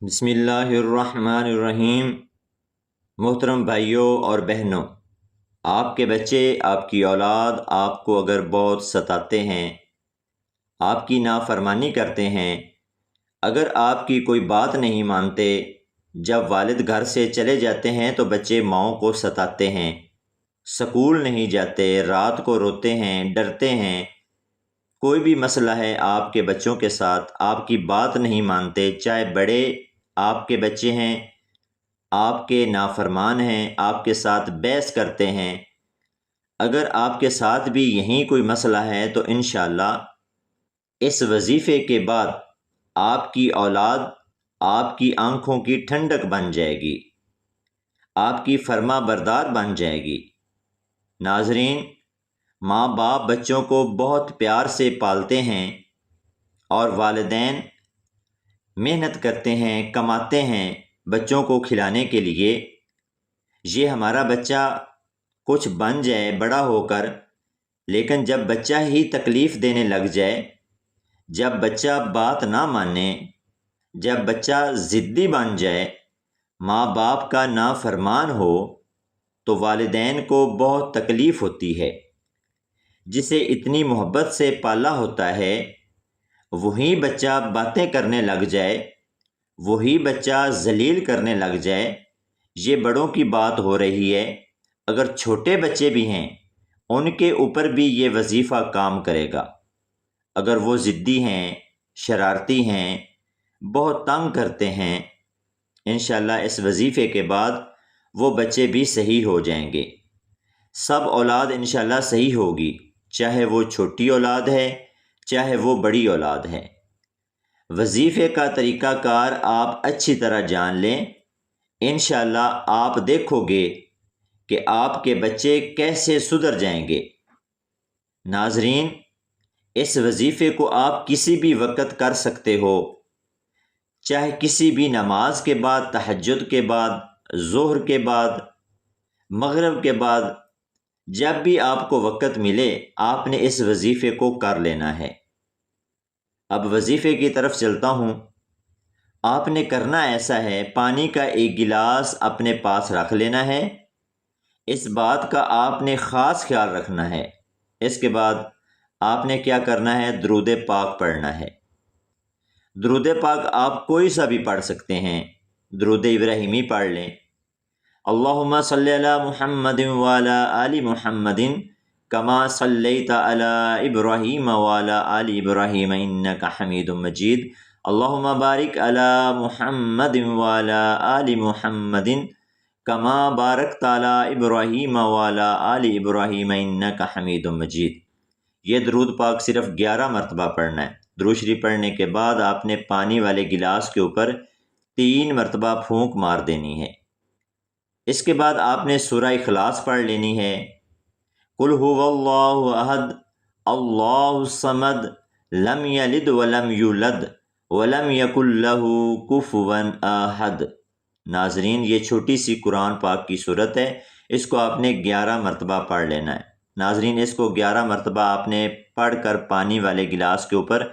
بسم اللہ الرحمن الرحیم۔ محترم بھائیوں اور بہنوں، آپ کے بچے، آپ کی اولاد آپ کو اگر بہت ستاتے ہیں، آپ کی نافرمانی کرتے ہیں، اگر آپ کی کوئی بات نہیں مانتے، جب والد گھر سے چلے جاتے ہیں تو بچے ماؤں کو ستاتے ہیں، سکول نہیں جاتے، رات کو روتے ہیں، ڈرتے ہیں، کوئی بھی مسئلہ ہے آپ کے بچوں کے ساتھ، آپ کی بات نہیں مانتے، چاہے بڑے آپ کے بچے ہیں، آپ کے نافرمان ہیں، آپ کے ساتھ بحث کرتے ہیں، اگر آپ کے ساتھ بھی یہیں کوئی مسئلہ ہے تو انشاءاللہ اس وظیفے کے بعد آپ کی اولاد آپ کی آنکھوں کی ٹھنڈک بن جائے گی، آپ کی فرما بردار بن جائے گی۔ ناظرین، ماں باپ بچوں کو بہت پیار سے پالتے ہیں اور والدین محنت کرتے ہیں، کماتے ہیں بچوں کو کھلانے کے لیے۔ یہ ہمارا بچہ کچھ بن جائے بڑا ہو کر، لیکن جب بچہ ہی تکلیف دینے لگ جائے، جب بچہ بات نہ مانے، جب بچہ ضدی بن جائے، ماں باپ کا نافرمان ہو، تو والدین کو بہت تکلیف ہوتی ہے۔ جسے اتنی محبت سے پالا ہوتا ہے، وہی بچہ باتیں کرنے لگ جائے، وہی بچہ ذلیل کرنے لگ جائے، یہ بڑوں کی بات ہو رہی ہے۔ اگر چھوٹے بچے بھی ہیں، ان کے اوپر بھی یہ وظیفہ کام کرے گا۔ اگر وہ ضدی ہیں، شرارتی ہیں، بہت تنگ کرتے ہیں، انشاءاللہ اس وظیفے کے بعد وہ بچے بھی صحیح ہو جائیں گے۔ سب اولاد انشاءاللہ صحیح ہوگی، چاہے وہ چھوٹی اولاد ہے، چاہے وہ بڑی اولاد ہے۔ وظیفے کا طریقہ کار آپ اچھی طرح جان لیں، انشاءاللہ آپ دیکھو گے کہ آپ کے بچے کیسے سدھر جائیں گے۔ ناظرین، اس وظیفے کو آپ کسی بھی وقت کر سکتے ہو، چاہے کسی بھی نماز کے بعد، تہجد کے بعد، ظہر کے بعد، مغرب کے بعد، جب بھی آپ کو وقت ملے آپ نے اس وظیفے کو کر لینا ہے۔ اب وظیفے کی طرف چلتا ہوں۔ آپ نے کرنا ایسا ہے، پانی کا ایک گلاس اپنے پاس رکھ لینا ہے، اس بات کا آپ نے خاص خیال رکھنا ہے۔ اس کے بعد آپ نے کیا کرنا ہے؟ درود پاک پڑھنا ہے۔ درود پاک آپ کوئی سا بھی پڑھ سکتے ہیں، درود ابراہیمی پڑھ لیں۔ اللہم صلی علی محمد وعلی آل محمد کما صلیت علی ابراہیم وعلی آل ابراہیم انک حمید مجید۔ اللہم بارک علی محمد وعلی آل محمد کما بارکت علی ابراہیم وعلی آل ابراہیم انک حمید مجید۔ یہ درود پاک صرف 11 مرتبہ پڑھنا ہے۔ درود شریف پڑھنے کے بعد آپ نے پانی والے گلاس کے اوپر 3 مرتبہ پھونک مار دینی ہے۔ اس کے بعد آپ نے سورہ اخلاص پڑھ لینی ہے۔ قل هو اللہ احد اللہ الصمد لم یلد ولم یولد ولم یکن لہ کفوا احد۔ ناظرین، یہ چھوٹی سی قرآن پاک کی صورت ہے، اس کو آپ نے 11 مرتبہ پڑھ لینا ہے۔ ناظرین، اس کو 11 مرتبہ آپ نے پڑھ کر پانی والے گلاس کے اوپر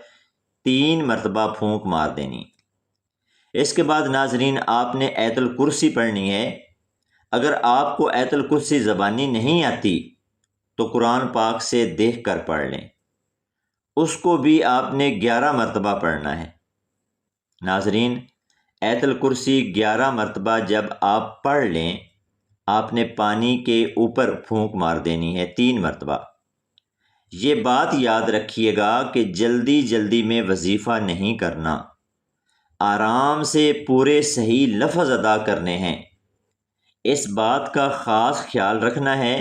3 مرتبہ پھونک مار دینی۔ اس کے بعد ناظرین آپ نے آیت الکرسی پڑھنی ہے۔ اگر آپ کو آیت الکرسی زبانی نہیں آتی تو قرآن پاک سے دیکھ کر پڑھ لیں، اس کو بھی آپ نے 11 مرتبہ پڑھنا ہے۔ ناظرین، آیت الکرسی 11 مرتبہ جب آپ پڑھ لیں، آپ نے پانی کے اوپر پھونک مار دینی ہے 3 مرتبہ۔ یہ بات یاد رکھیے گا کہ جلدی جلدی میں وظیفہ نہیں کرنا، آرام سے پورے صحیح لفظ ادا کرنے ہیں۔ اس بات کا خاص خیال رکھنا ہے،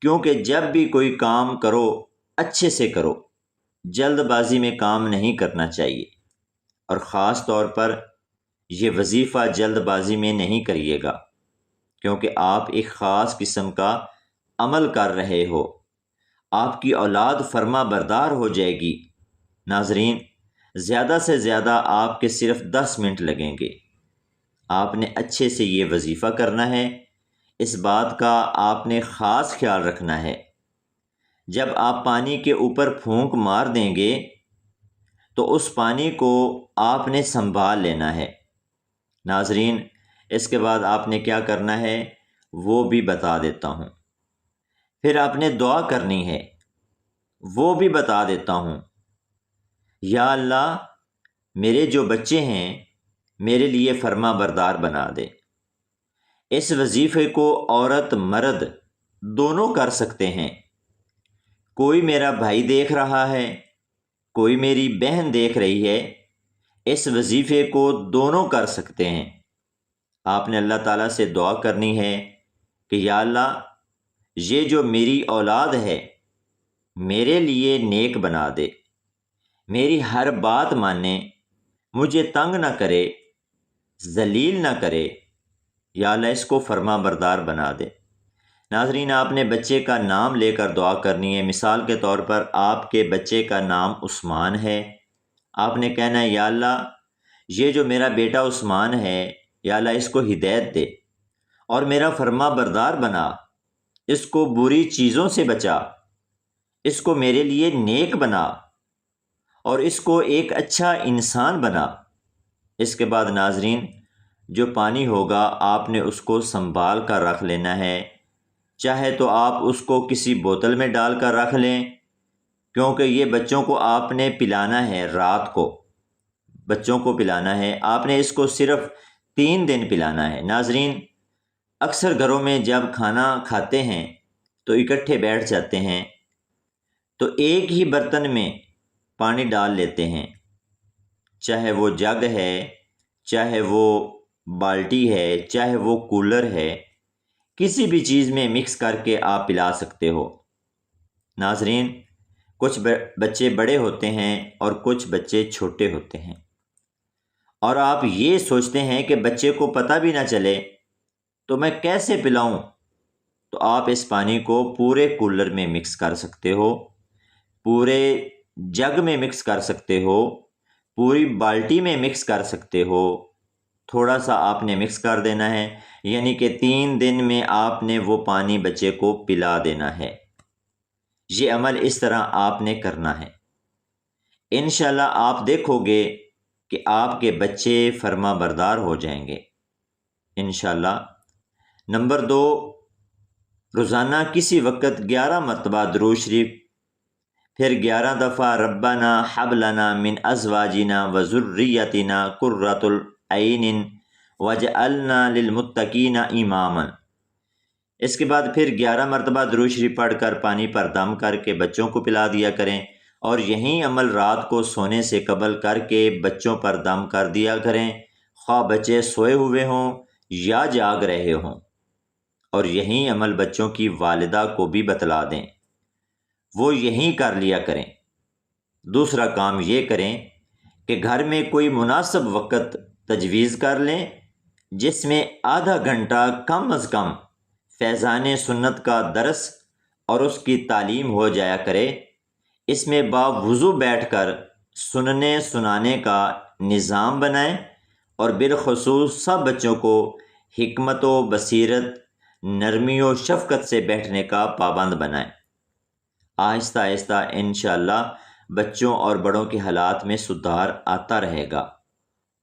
کیونکہ جب بھی کوئی کام کرو اچھے سے کرو، جلد بازی میں کام نہیں کرنا چاہیے، اور خاص طور پر یہ وظیفہ جلد بازی میں نہیں کریے گا، کیونکہ آپ ایک خاص قسم کا عمل کر رہے ہو، آپ کی اولاد فرما بردار ہو جائے گی۔ ناظرین، زیادہ سے زیادہ آپ کے صرف 10 منٹ لگیں گے، آپ نے اچھے سے یہ وظیفہ کرنا ہے۔ اس بات کا آپ نے خاص خیال رکھنا ہے، جب آپ پانی کے اوپر پھونک مار دیں گے تو اس پانی کو آپ نے سنبھال لینا ہے، ناظرین، اس کے بعد آپ نے کیا کرنا ہے وہ بھی بتا دیتا ہوں، پھر آپ نے دعا کرنی ہے وہ بھی بتا دیتا ہوں۔ یا اللہ، میرے جو بچے ہیں میرے لیے فرما بردار بنا دے۔ اس وظیفے کو عورت مرد دونوں کر سکتے ہیں، کوئی میرا بھائی دیکھ رہا ہے، کوئی میری بہن دیکھ رہی ہے، اس وظیفے کو دونوں کر سکتے ہیں۔ آپ نے اللہ تعالیٰ سے دعا کرنی ہے کہ یا اللہ، یہ جو میری اولاد ہے میرے لیے نیک بنا دے، میری ہر بات مانے، مجھے تنگ نہ کرے، ذلیل نہ کرے، یا اللہ اس کو فرما بردار بنا دے۔ ناظرین، آپ نے بچے کا نام لے کر دعا کرنی ہے۔ مثال کے طور پر آپ کے بچے کا نام عثمان ہے، آپ نے کہنا ہے یا اللہ، یہ جو میرا بیٹا عثمان ہے، یا اللہ اس کو ہدایت دے اور میرا فرما بردار بنا، اس کو بری چیزوں سے بچا، اس کو میرے لیے نیک بنا اور اس کو ایک اچھا انسان بنا۔ اس کے بعد ناظرین، جو پانی ہوگا آپ نے اس کو سنبھال کر رکھ لینا ہے، چاہے تو آپ اس کو کسی بوتل میں ڈال کر رکھ لیں، کیونکہ یہ بچوں کو آپ نے پلانا ہے، رات کو بچوں کو پلانا ہے، آپ نے اس کو صرف 3 دن پلانا ہے۔ ناظرین، اکثر گھروں میں جب کھانا کھاتے ہیں تو اکٹھے بیٹھ جاتے ہیں تو ایک ہی برتن میں پانی ڈال لیتے ہیں، چاہے وہ جگ ہے، چاہے وہ بالٹی ہے، چاہے وہ کولر ہے، کسی بھی چیز میں مکس کر کے آپ پلا سکتے ہو۔ ناظرین، کچھ بچے بڑے ہوتے ہیں اور کچھ بچے چھوٹے ہوتے ہیں، اور آپ یہ سوچتے ہیں کہ بچے کو پتہ بھی نہ چلے تو میں کیسے پلاؤں، تو آپ اس پانی کو پورے کولر میں مکس کر سکتے ہو، پورے جگ میں مکس کر سکتے ہو، پوری بالٹی میں مکس کر سکتے ہو۔ تھوڑا سا آپ نے مکس کر دینا ہے، یعنی کہ 3 دن میں آپ نے وہ پانی بچے کو پلا دینا ہے۔ یہ عمل اس طرح آپ نے کرنا ہے۔ انشاءاللہ آپ دیکھو گے کہ آپ کے بچے فرما بردار ہو جائیں گے انشاءاللہ۔ نمبر 2، روزانہ کسی وقت 11 مرتبہ درود شریف، پھر 11 دفعہ ربنا حب لنا من ازواجنا وذریتنا قرۃ العین واجعلنا للمتقین اماما۔ اس کے بعد پھر 11 مرتبہ درود شریف پڑھ کر پانی پر دم کر کے بچوں کو پلا دیا کریں، اور یہی عمل رات کو سونے سے قبل کر کے بچوں پر دم کر دیا کریں، خواہ بچے سوئے ہوئے ہوں یا جاگ رہے ہوں، اور یہی عمل بچوں کی والدہ کو بھی بتلا دیں، وہ یہی کر لیا کریں۔ دوسرا کام یہ کریں کہ گھر میں کوئی مناسب وقت تجویز کر لیں جس میں آدھا گھنٹہ کم از کم فیضان سنت کا درس اور اس کی تعلیم ہو جایا کرے۔ اس میں باوضو بیٹھ کر سننے سنانے کا نظام بنائیں، اور بالخصوص سب بچوں کو حکمت و بصیرت، نرمی و شفقت سے بیٹھنے کا پابند بنائیں۔ آہستہ آہستہ انشاءاللہ بچوں اور بڑوں کے حالات میں سدھار آتا رہے گا۔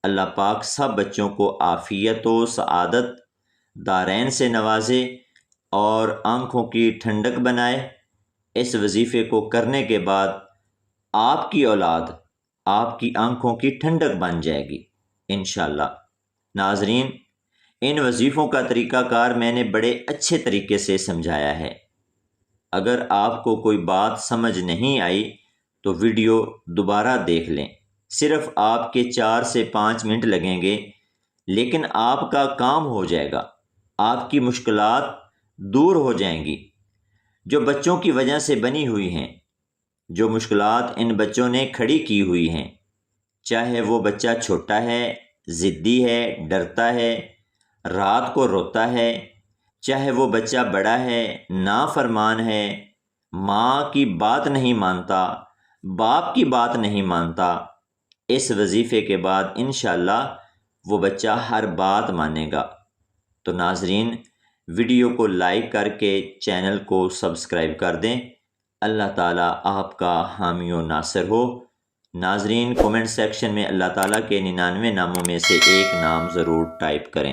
اللہ پاک سب بچوں کو عافیت و سعادت دارین سے نوازے اور آنکھوں کی ٹھنڈک بنائے۔ اس وظیفے کو کرنے کے بعد آپ کی اولاد آپ کی آنکھوں کی ٹھنڈک بن جائے گی انشاءاللہ۔ ناظرین، ان وظیفوں کا طریقہ کار میں نے بڑے اچھے طریقے سے سمجھایا ہے۔ اگر آپ کو کوئی بات سمجھ نہیں آئی تو ویڈیو دوبارہ دیکھ لیں، صرف آپ کے 4 سے 5 منٹ لگیں گے، لیکن آپ کا کام ہو جائے گا، آپ کی مشکلات دور ہو جائیں گی جو بچوں کی وجہ سے بنی ہوئی ہیں، جو مشکلات ان بچوں نے کھڑی کی ہوئی ہیں، چاہے وہ بچہ چھوٹا ہے، ضدی ہے، ڈرتا ہے، رات کو روتا ہے، چاہے وہ بچہ بڑا ہے، نافرمان ہے، ماں کی بات نہیں مانتا، باپ کی بات نہیں مانتا، اس وظیفے کے بعد انشاءاللہ وہ بچہ ہر بات مانے گا۔ تو ناظرین، ویڈیو کو لائک کر کے چینل کو سبسکرائب کر دیں۔ اللہ تعالیٰ آپ کا حامی و ناصر ہو۔ ناظرین، کومنٹ سیکشن میں اللہ تعالیٰ کے 99 ناموں میں سے ایک نام ضرور ٹائپ کریں۔